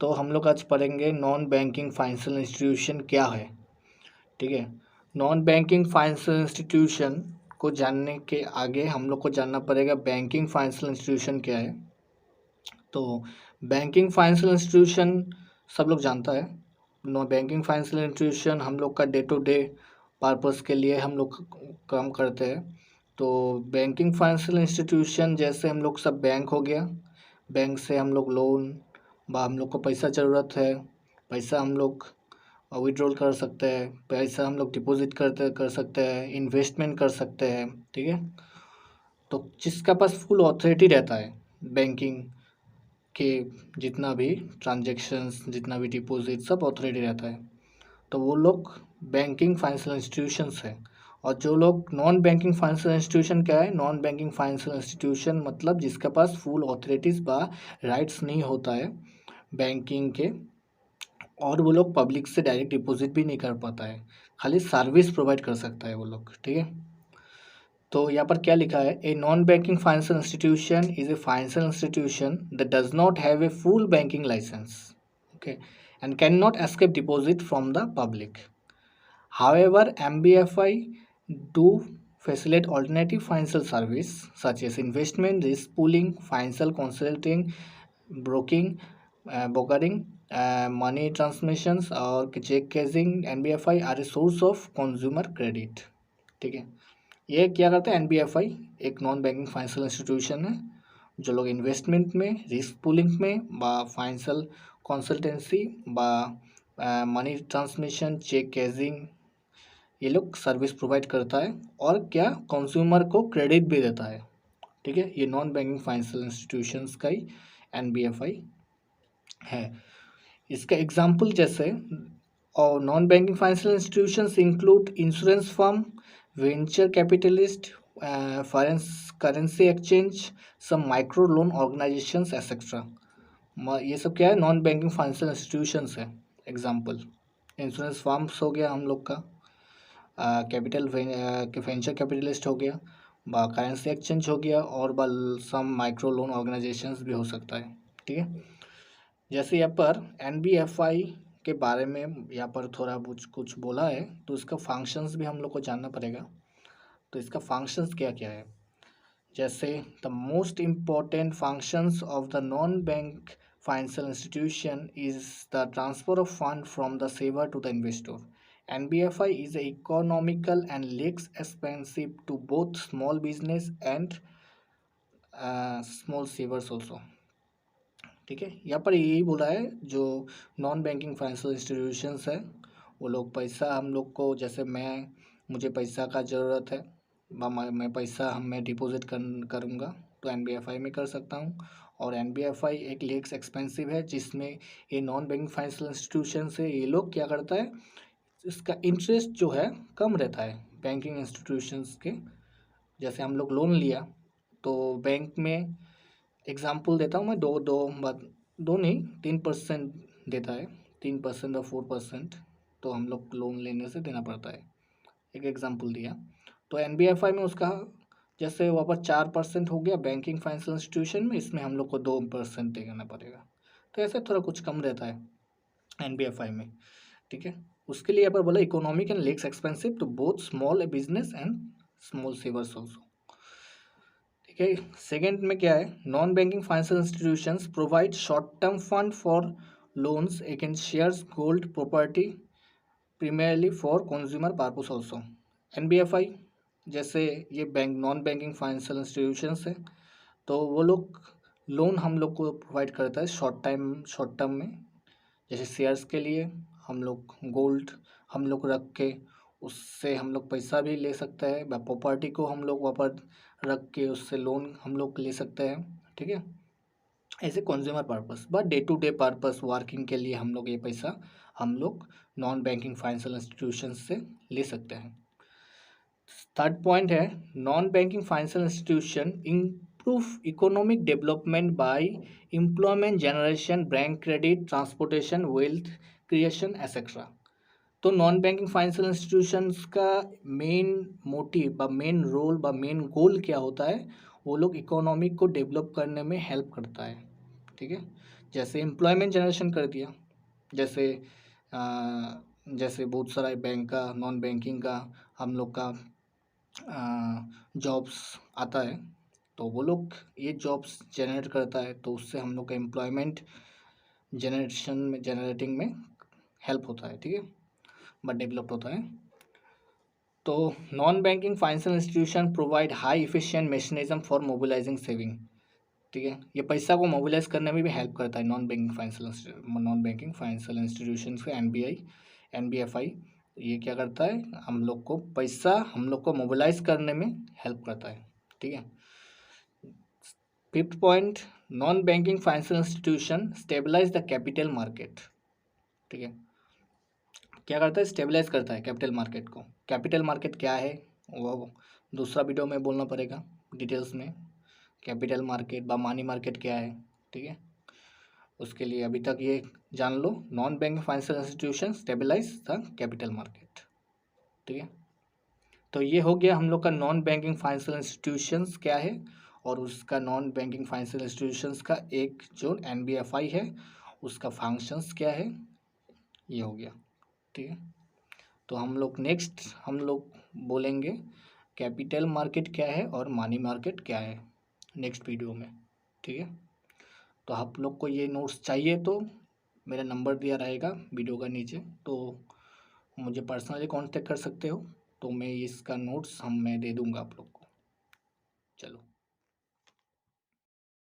तो हम लोग आज पढ़ेंगे नॉन बैंकिंग फाइनेंशियल इंस्टीट्यूशन क्या है। ठीक है, नॉन बैंकिंग फाइनेंशियल इंस्टीट्यूशन को जानने के आगे हम लोग को जानना पड़ेगा बैंकिंग फाइनेंशियल इंस्टीट्यूशन क्या है। तो बैंकिंग फाइनेंशियल इंस्टीट्यूशन सब लोग जानता है। नो बैंकिंग फाइनेंशियल इंस्टीट्यूशन हम लोग का डे टू डे पर्पस के लिए हम लोग काम करते हैं। तो बैंकिंग फाइनेंशियल इंस्टीट्यूशन जैसे हम लोग सब बैंक हो गया, बैंक से हम लोग लोन बा हम लोग को पैसा ज़रूरत है, पैसा हम लोग विड्रॉल कर सकते हैं, पैसा हम लोग डिपॉजिट कर सकते हैं, इन्वेस्टमेंट कर सकते हैं। ठीक है, तो जिसका पास फुल अथॉरिटी रहता है बैंकिंग के, जितना भी ट्रांजेक्शन्स, जितना भी डिपॉजिट, सब अथॉरिटी रहता है, तो वो लोग बैंकिंग फाइनेंशियल इंस्टीट्यूशंस है। और जो लोग नॉन बैंकिंग फाइनेंशियल इंस्टीट्यूशन क्या है, नॉन बैंकिंग फाइनेंशियल इंस्टीट्यूशन मतलब जिसके पास फुल अथॉरिटीज़ बा राइट्स नहीं होता है बैंकिंग के, और वो लोग पब्लिक से डायरेक्ट डिपॉजिट भी नहीं कर पाता है, खाली सर्विस प्रोवाइड कर सकता है वो लोग। ठीक है, तो यहाँ पर क्या लिखा है, a non banking financial institution is a financial institution that does not have a full banking licence, okay, and cannot escape deposit from the public. However, MBFI do facilitate alternative financial service such as investment, risk pooling, financial consulting, brokering, money transmissions और check cashing. NBFI are a source of consumer credit. ठीक है, ये क्या करता है, NBFI एक non banking financial institution है जो लोग इन्वेस्टमेंट में, रिस्क पुलिंग में बा फाइनेंशियल कंसल्टेंसी बा मनी ट्रांसमिशन, चेक कैशिंग, ये लोग सर्विस प्रोवाइड करता है और क्या कंज्यूमर को क्रेडिट भी देता है। ठीक है, ये नॉन बैंकिंग फाइनेंशियल इंस्टीट्यूशंस का ही NBFI है। इसका एग्जांपल जैसे, और non banking financial institutions include insurance firm, venture capitalist, foreign currency exchange, सब माइक्रो लोन ऑर्गेनाइजेशंस एसेट्रा। ये सब क्या है, नॉन बैंकिंग फाइनेंशियल इंस्टीट्यूशंस है। एग्जांपल इंश्योरेंस फर्म्स हो गया हम लोग का, कैपिटल वेंचर कैपिटलिस्ट हो गया, बा करेंसी एक्सचेंज हो गया, और बा सम माइक्रो लोन ऑर्गेनाइजेशंस भी हो सकता है। ठीक है, जैसे यहाँ पर NBFI के बारे में यहाँ पर थोड़ा कुछ बोला है, तो इसका फंक्शंस भी हम लोग को जानना पड़ेगा। तो इसका फंक्शंस क्या क्या है, जैसे the most important functions of the non bank financial institution is the transfer of fund from the saver to the investor. NBFI is economical and less expensive to both small business and small savers also. ठीक है, यहाँ पर यही बोला है, जो non banking financial institutions है वो लोग पैसा हम लोग को, जैसे मुझे पैसा का ज़रूरत है, मैं पैसा मैं डिपॉजिट करूँगा तो NBFI में कर सकता हूँ। और NBFI एक लेक्स एक्सपेंसिव है, जिसमें ये नॉन बैंकिंग फाइनेंशियल इंस्टीट्यूशन से ये लोग क्या करता है, इसका इंटरेस्ट जो है कम रहता है बैंकिंग इंस्टीट्यूशंस के। जैसे हम लोग लोन लिया तो बैंक में, एग्जाम्पल देता हूँ मैं, दो नहीं 3% देता है, 3% और 4%, तो हम लोग लोन लेने से देना पड़ता है। एक एग्जाम्पल दिया, तो NBFI में उसका जैसे वहाँ पर 4% हो गया, बैंकिंग फाइनेंशियल इंस्टीट्यूशन में इसमें हम लोग को 2% देना पड़ेगा, तो ऐसे थोड़ा कुछ कम रहता है NBFI में। ठीक है, उसके लिए यहाँ पर बोला economic and less expensive to both small business and small savers also. ठीक है, सेकेंड में क्या है, non banking financial institutions provide short term fund for loans against shares, gold, property, primarily for consumer purpose also. NBFI जैसे ये bank non banking financial institutions है, तो वो लोग लोन हम लोग को प्रोवाइड करता है शॉर्ट टर्म में, जैसे शेयर्स के लिए हम लोग गोल्ड हम लोग रख के उससे हम लोग पैसा भी ले सकते हैं, प्रॉपर्टी को हम लोग वहाँ पर रख के उससे लोन हम लोग ले सकते हैं। ठीक है, ऐसे consumer purpose but day to day purpose working के लिए हम लोग ये पैसा हम लोग नॉन बैंकिंग फाइनेंशियल इंस्टीट्यूशन से ले सकते हैं। थर्ड पॉइंट है, non banking financial institution improve economic development by employment generation, bank credit, transportation, wealth creation etcetera. तो नॉन बैंकिंग फाइनेंशियल इंस्टीट्यूशंस का मेन मोटिव व मेन रोल व मेन गोल क्या होता है, वो लोग इकोनॉमी को डेवलप करने में हेल्प करता है। ठीक है। जैसे एम्प्लॉयमेंट जनरेशन कर दिया, जैसे जैसे बहुत सारा बैंक का, नॉन बैंकिंग का हम लोग का जॉब्स आता है, तो वो लोग ये जॉब्स जनरेट करता है, तो उससे हम लोग का एम्प्लॉयमेंट जनरेटिंग में हेल्प होता है, ठीक है, बट डेवलप होता है। तो non banking financial institution provide high efficient mechanism for mobilising saving, ठीक है। ये पैसा को मोबिलाइज करने में भी हेल्प करता है नॉन बैंकिंग फाइनेंशियल इंस्टीट्यूशन से, NBFI ये क्या करता है, हम लोग को पैसा हम लोग को मोबिलाइज करने में हेल्प करता है, ठीक है। 5th point, non banking financial institution stabilise the capital market, ठीक है। क्या करता है, स्टेबलाइज करता है कैपिटल मार्केट को। कैपिटल मार्केट क्या है वो दूसरा वीडियो में बोलना पड़ेगा डिटेल्स में। कैपिटल मार्केट व मनी मार्केट क्या है, ठीक है, उसके लिए अभी तक ये जान लो, non banking financial institution stabilise the capital market, ठीक है। तो ये हो गया हम लोग का नॉन बैंकिंग फाइनेंशियल इंस्टीट्यूशंस क्या है, और उसका नॉन बैंकिंग फाइनेंशियल इंस्टीट्यूशंस का एक जो NBFI है उसका फंक्शंस क्या है, ये हो गया, ठीक है। तो हम लोग बोलेंगे कैपिटल मार्केट क्या है और मनी मार्केट क्या है नेक्स्ट वीडियो में, ठीक है। तो आप लोग को ये नोट्स चाहिए तो मेरा नंबर दिया रहेगा वीडियो का नीचे, तो मुझे पर्सनली कांटेक्ट कर सकते हो, तो मैं इसका नोट्स मैं दे दूँगा आप लोग को। चलो।